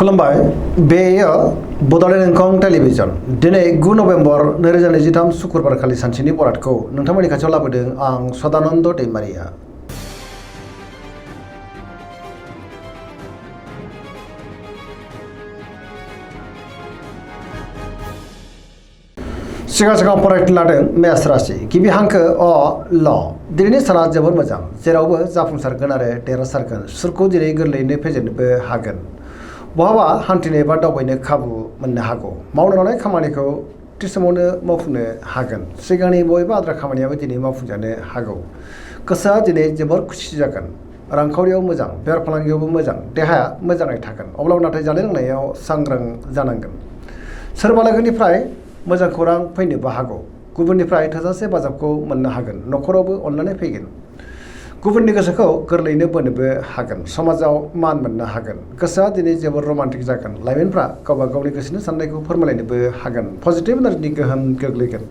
खुलुमबाय बेयो बड'लेण्ड इंखं टेलिभिजन दिनै 9 नभेम्बर 2023 शुक्रबार खालि सानसेनि बरादखौ नोंथांमोननि खाथियाव लाबोदों आं सदानन्द दैमारिया। सिगां फरायनो लादों मेष राशि गिबि हांखो अ ल दिनैनि साना जोबोर मोजां जेरावबो जाफुंसारगोन आरो देरहासारगोन सुरखौ दिनै गोरलैयैनो फेजेननोबो हागोन। बहाबा हान्थिनो एबा दावबायनो खाबु मोननो हागौ। मावनो लानाय खामानिखौ थि समावनो मावफुंनो हागोन। सिगांनि बबेबा आद्रा खामानियाबो दिनै मावफुंजानो हागौ। गोसोआ दिनै जोबोर खुसि जागोन। रांखावरियाव मोजां बेफार फालांगियावबो मोजां देहाया मोजाङै थागोन अब्लाबो नाथाय जानाय लोंनायाव सांग्रां जानांगोन। सोरबा लोगोनिफ्राय मोजां खौरां फैनोबो हागौ। गुबुननिफ्राय थोजासे हेफाजाबखौ मोननो हागोन। न'खरावबो अननानै फैगोन। गुबुननि गोसोखौ गोरलैयैनो बोनोबो हागोन। समाजाव मान मोननो हागोन। गोसोआ दिनै जोबोर रमान्टिक जागोन। लाइमोनफ्रा गावबा गावनि गोसोनि साननायखौ फोरमायलायनोबो हागोन। पजिटिभ एनार्जिनि गोहोम गोग्लैगोन।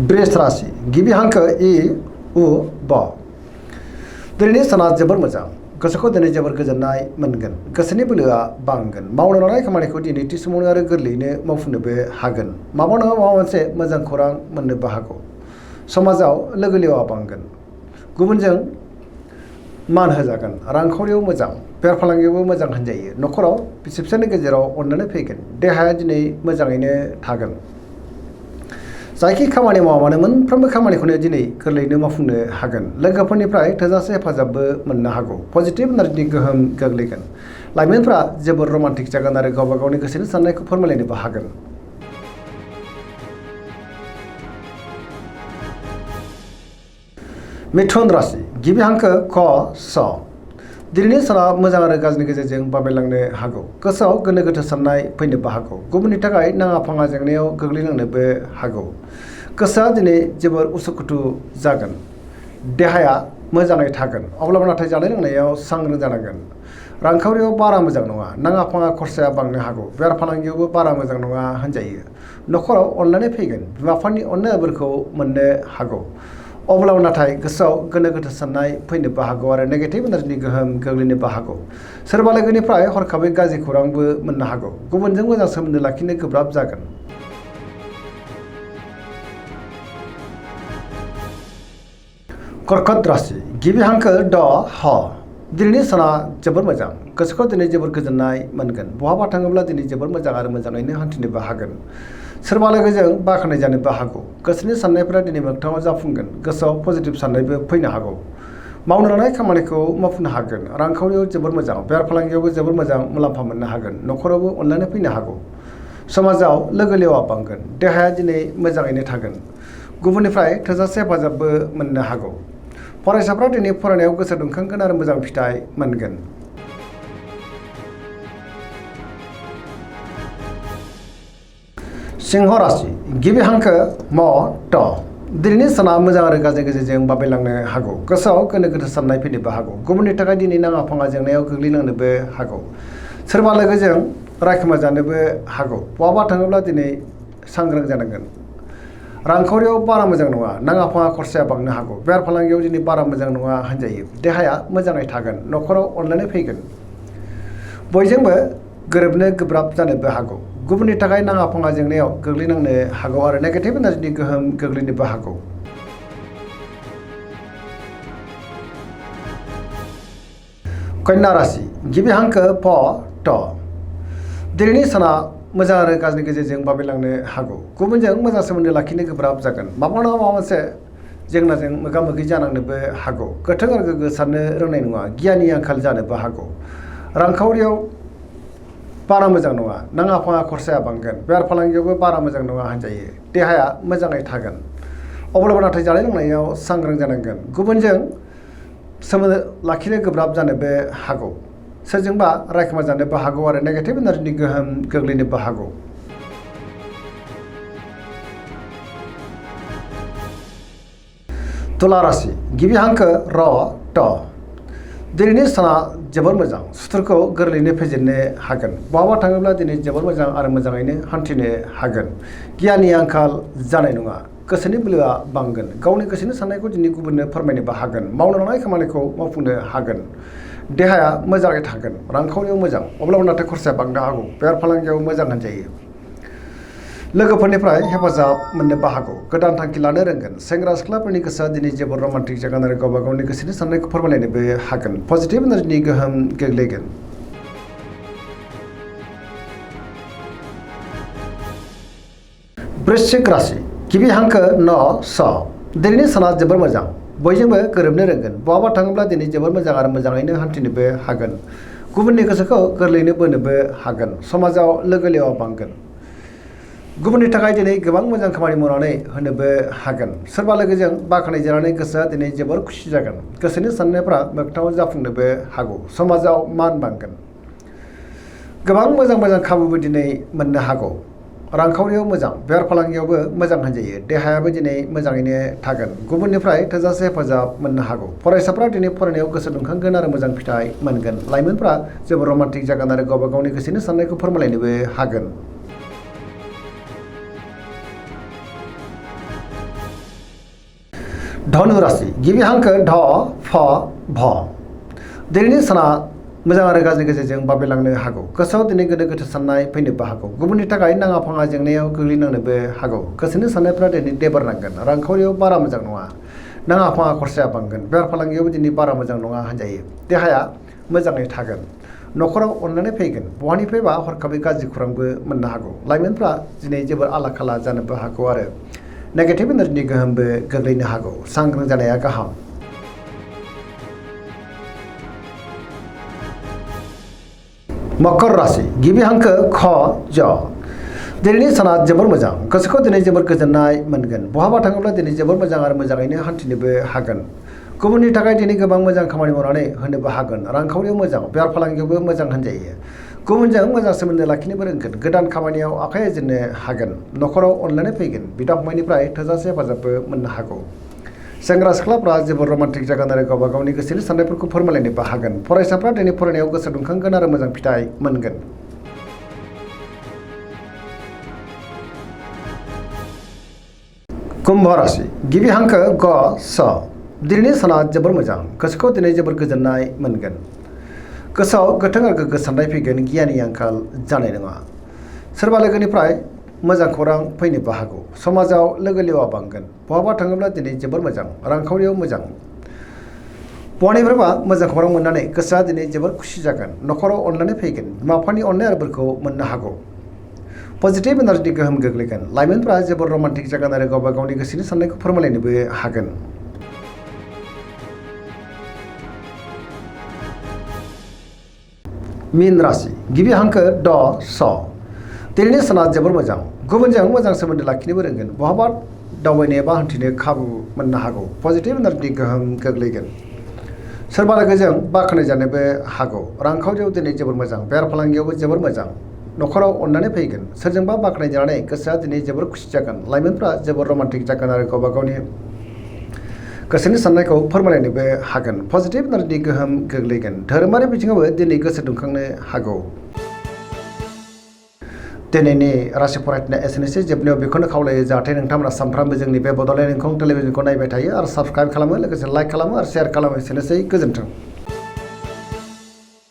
वृष राशि गिबि हांखो इ उ ब दिनैनि साना जोबोर मोजां। गोसोखौ दिनै जोबोर गोजोननाय मोनगोन। गोसोनि बोलोआ बांगोन। मावनो लानाय खामानिखौ दिनै थि समावनो आरो गोरलैयैनो मावफुंनोबो हागोन। माबा नङा माबा मोनसे मोजां खौरां मोननोबो हागौ। समाजाव लोगो लेवा बांगोन। गुबुनजों मान होजागोन। रांखावरियाव मोजां बेफार फालांगियावबो मोजां होनजायो। न'खराव बिसि फिसायनि गेजेराव अननानै फैगोन। देहाया दिनै मोजाङैनो थागोन। जायखि खामानि मावा मानो मोनफ्रोमबो खामानिखौनो दिनै गोरलैयैनो मावफुंनो हागोन। लोगोफोरनिफ्राय थोजासे हेफाजाबबो मोननो हागौ। पजिटिभ एनार्जिनि गोहोम गोग्लैगोन। लाइमोनफ्रा जोबोर रमान्टिक जागोन आरो गावबा गावनि गोसोनि साननायखौ फोरमायलायनोबो हागोन। मिथुन राशि गिबि हांखो क स दिनैनि साना मोजां आरो गाज्रिनि गेजेरजों बाबेलांनो हागौ। गोसोआव गोनो गोथो साननाय फैनोबो हागौ। गुबुननि थाखाय नाङा फाङा जेंनायाव गोग्लैनांनोबो हागौ। गोसोआ दिनै जोबोर उसुखुथु जागोन। देहाया मोजाङै थागोन अब्लाबो नाथाय जानाय लोंनायाव सांग्रां जानांगोन। रांखावरियाव बारा मोजां नङा। नाङा फाङा खरसाया बांनो हागौ। बेफार फालांगियावबो बारा मोजां नङा होनजायो। न'खराव अननानै फैगोन। बिमा बिफानि अननाय बोरखौ मोननो हागौ। अब्लाबो नाथाय गोसोआव गोनो गोथो साननाय फैनोबो हागौ आरो नेगेटिभ एनार्जिनि गोहोम गोग्लैनोबो हागौ। सोरबा लोगोनिफ्राय हरखाबै गाज्रि खौरांबो मोननो हागौ। गुबुनजों मोजां सोमोन्दो लाखिनो गोब्राब जागोन। कर्कट राशि गिबि हांखो ड ह दिनैनि साना जोबोर मोजां। गोसोखौ दिनै जोबोर गोजोननाय मोनगोन। बहाबा थाङोब्ला दिनै जोबोर मोजां आरो मोजाङैनो हान्थिनोबो हागोन। सोरबा लोगोजों बाख्नाय जानोबो हागौ। गोसोनि साननायफोरा दिनै मोगथाङाव जाफुंगोन। गोसोआव पजिटिभ साननायबो फैनो हागौ। मावनो लानाय खामानिखौ मावफुंनो हागोन। रांखावरियाव जोबोर मोजां बेफार फालांगियावबो जोबोर मोजां मुलाम्फा मोननो हागोन। न'खरावबो अननानै फैनो हागौ। समाजाव लोगो लेवा बांगोन। देहाया दिनै मोजाङैनो थागोन। गुबुननिफ्राय थोजासे हेफाजाबबो मोननो हागौ। फरायसाफ्रा दिनै फरायनायाव गोसो दुंखांगोन आरो मोजां फिथाइ मोनगोन। सिंह राशि गिबि हांखो म ट दिनैनि साना मोजां आरो गाज्रिनि गेजेरजों बाबेलांनो हागौ। गोसोआव गोनो गोथो साननाय फैनोबो हागौ। गुबुननि थाखाय दिनै नाङा फाङा जेंनायाव गोग्लैनांनोबो हागौ। सोरबा लोगोजों रायखोमा जानोबो हागौ। बहाबा थाङोब्ला दिनै सांग्रां जानांगोन। रांखावरियाव बारा मोजां नङा। नाङा फाङा खरसाया बांनो हागौ। बेफार फालांगियाव दिनै बारा मोजां नङा होनजायो। देहाया मोजाङै थागोन। न'खराव अननानै फैगोन। बयजोंबो गोरोबनो गोब्राब जानोबो हागौ। गुबुननि थाखाय नाङा फाङा जेंनायाव गोग्लैनांनो हागौ आरो नेगेटिभ एनार्जिनि गोहोम गोग्लैनोबो हागौ। कन्या राशि गिबि हांखो फ ट दिनैनि साना मोजां आरो गाज्रिनि गेजेरजों बाबेलांनो हागौ। गुबुनजों मोजां सोमोन्दो लाखिनो गोब्राब जागोन। माबा नङा माबा मोनसे जेंनाजों मोगा मोगि जानांनोबो हागौ। गोथों आरो गोग्गो साननो रोंनाय नङा। गियाननि आंखाल जानोबो हागौ। रांखावरियाव बारा मोजां नङा। नाङा फाङा खरसाया बांगोन। बेफार फालांगियावबो बारा मोजां नङा होनजायो। देहाया मोजाङै थागोन। अब्लाबो नाथाय जानाय लोंनायाव सांग्रां जानांगोन। गुबुनजों सोमोन्दो लाखिनो गोब्राब जानोबो हागौ। सोरजोंबा रायखोमा जानोबो हागौ आरो नेगेटिभ एनार्जिनि गोहोम गोग्लैनोबो हागौ। तुला राशि गिबि हांखो र ट दिनैनि साना जोबोर मोजां। सुथुरखौ गोरलैयैनो फेजेननो हागोन। बहाबा थाङोब्ला दिनै जोबोर मोजां आरो मोजाङैनो हान्थिनो हागोन। गियाननि आंखाल जानाय नङा। गोसोनि बोलोआ बांगोन गावनि गोसोनि साननायखौ दिनै गुबुननो फोरमायनोबो हागोन मावनो लानाय खामानिखौ मावफुंनो हागोन देहाया मोजाङै थागोन रांखावरियाव मोजां अब्लाबो नाथाय खरसाया बांनो हागौ बेफार फालांगियाव मोजां होनजायो लोगोफोरनिफ्राय हेफाजाब मोननोबो हागौ गोदान थांखि लानो रोंगोन सेंग्रा सिख्लाफोरनि गोसोआ दिनै जोबोद रमान्टिक जागोन आरो गावबा गावनि गोसोनि साननायखौ फोरमायलायनोबो हागोन पजिटिभ एनार्जिनि गोहोम गोग्लैगोन वृश्चिक राशि गिबि हांखो न स दिनैनि साना जोबोर मोजां बयजोंबो गोरोबनो रोंगोन बहाबा थाङोब्ला दिनै जोबोर मोजां आरो मोजाङैनो हान्थिनोबो हागोन गुबुननि गोसोखौ गोरलैयैनो बोनोबो हागोन समाजाव लोगो लेवा बांगोन गुबुननि थाखाय दिनै गोबां मोजां खामानि मावनानै होनोबो हागोन सोरबा लोगोजों बाख्नायजानानै गोसोआ दिनै जोबोर खुसि जागोन गोसोनि साननायफ्रा मोगथाङाव जाफुंनोबो हागौ समाजाव मान बांगोन गोबां मोजां खाबुबो दिनै मोननो हागौ रांखावरियाव मोजां बेफार फालांगियावबो मोजां होनजायो देहायाबो दिनै मोजाङैनो थागोन गुबुननिफ्राय थोजासे हेफाजाब मोननो हागौ फरायसाफ्रा दिनै फरायनायाव गोसो दुंखांगोन आरो मोजां फिथाइ मोनगोन लाइमोनफ्रा जोबोर रमान्टिक जागोन आरो गावबा गावनि गोसोनि साननायखौ फोरमायलायनोबो हागोन धनु राशि गिबि हांखो ध फ भ दिनैनि साना मोजां आरो गाज्रि गेजेरजों बाबेलांनो हागौ गोसोआव दिनै गोनो गोथो साननाय फैनोबो हागौ गुबुननि थाखाय नाङा फाङा जेंनायाव गोग्लैनांनोबो हागौ गोसोनि साननायफ्रा दिनै देबार नांगोन रांखावरियाव बारा मोजां नङा नाङा फाङा खरसाया बांगोन बेफार फालांगियावबो दिनै बारा मोजां नङा होनजायो देहाया मोजाङै थागोन न'खराव अननानै फैगोन बहानिफ्रायबा हरखाबै गाज्रि खौरांबो मोननो हागौ लाइमोनफ्रा दिनै जोबोर आला खाला जानोबो हागौ आरो नेगेटिभ एनार्जिनि गोहोमबो गोग्लैनो हागौ सांग्रां जानाया गाहाम मकर राशि गिबि हांखो ख ज दिनैनि साना जोबोर मोजां गोसोखौ दिनै जोबोर गोजोननाय मोनगोन बहाबा थाङोब्ला दिनै जोबोर मोजां आरो मोजाङैनो हान्थिनोबो हागोन गुबुननि थाखाय दिनै गोबां मोजां खामानि मावनानै होनोबो हागोन रांखावरियाव मोजां बेफार फालांगियावबो मोजां होनजायो गुबुनजों मोजां सोमोन्दो लाखिनोबो रोंगोन गोदान खामानियाव आखाइ होजेननो हागोन न'खराव अनलायनाय फैगोन बिदा फंबायनिफ्राय थोजासे हेफाजाबबो मोननो हागौ सेंग्रा सिख्लाफ्रा जोबोर रमान्टिक जागोन आरो गावबा गावनि गोसोनि साननायफोरखौ फोरमायलायनोबो हागोन फरायसाफ्रा दिनै फरायनायाव गोसो दुंखांगोन आरो मोजां फिथाइ मोनगोन कुम्भ राशि गिबि हांखो ग स दिनैनि साना जोबोर मोजां गोसोखौ दिनै जोबोर गोजोननाय मोनगोन गोसोआव गोथों आरो गोग्गो साननाय फैगोन गियाननि आंखाल जानाय नङा सोरबा लोगोनिफ्राय मोजां खौरां फैनोबो हागौ समाजाव लोगो लेवा बांगोन बहाबा थाङोब्ला दिनै जोबोर मोजां रांखावरियाव मोजां बहानिफ्रायबा मोजां खौरां मोननानै गोसोआ दिनै जोबोर खुसि जागोन न'खराव अननानै फैगोन बिमा बिफानि अननाय आरो बोरखौ मोननो हागौ पजिटिभ एनार्जिनि गोहोम गोग्लैगोन लाइमोनफ्रा जोबोर रमान्टिक जागोन आरो गावबा गावनि गोसोनि साननायखौ फोरमायलायनोबो हागोन मीन राशि गिबि हांखो ड स दिनैनि साना जोबोर मोजां गुबुनजों मोजां सोमोन्दो लाखिनोबो रोंगोन बहाबा दावबायनो एबा हान्थिनो खाबु मोननो हागौ पजिटिभ एनार्जिनि गोहोम गोग्लैगोन सोरबा लोगोजों बाख्नायजानोबो हागौ रांखावरियाव दिनै जोबोर मोजां बेफार फालांगियावबो जोबोर मोजां न'खराव अननानै फैगोन सोरजोंबा बाख्नायजानानै गोसोआ दिनै जोबोर खुसि जागोन लाइमोनफ्रा जोबोर रमान्टिक जागोन आरो गावबा गावनि गोसोनि साननायखौ फोरमायलायनोबो हागोन पजिटिभ एनार्जिनि गोहोम गोग्लैगोन धोरोमारि बिथिङावबो दिनै गोसो दुंखांनो हागौ दिनैनि राशि फरायनाया एसेनोसै जोबनायाव बेखौनो खावलायो जाहाथे नोंथांमोना सानफ्रामबो जोंनि बे बड'लेण्ड इंखं टेलिभिजनखौ नायबाय थायो आरो साबस्क्राइब खालामो लोगोसे लाइक खालामो आरो शेयार खालामो एसेनोसै गोजोन्थों।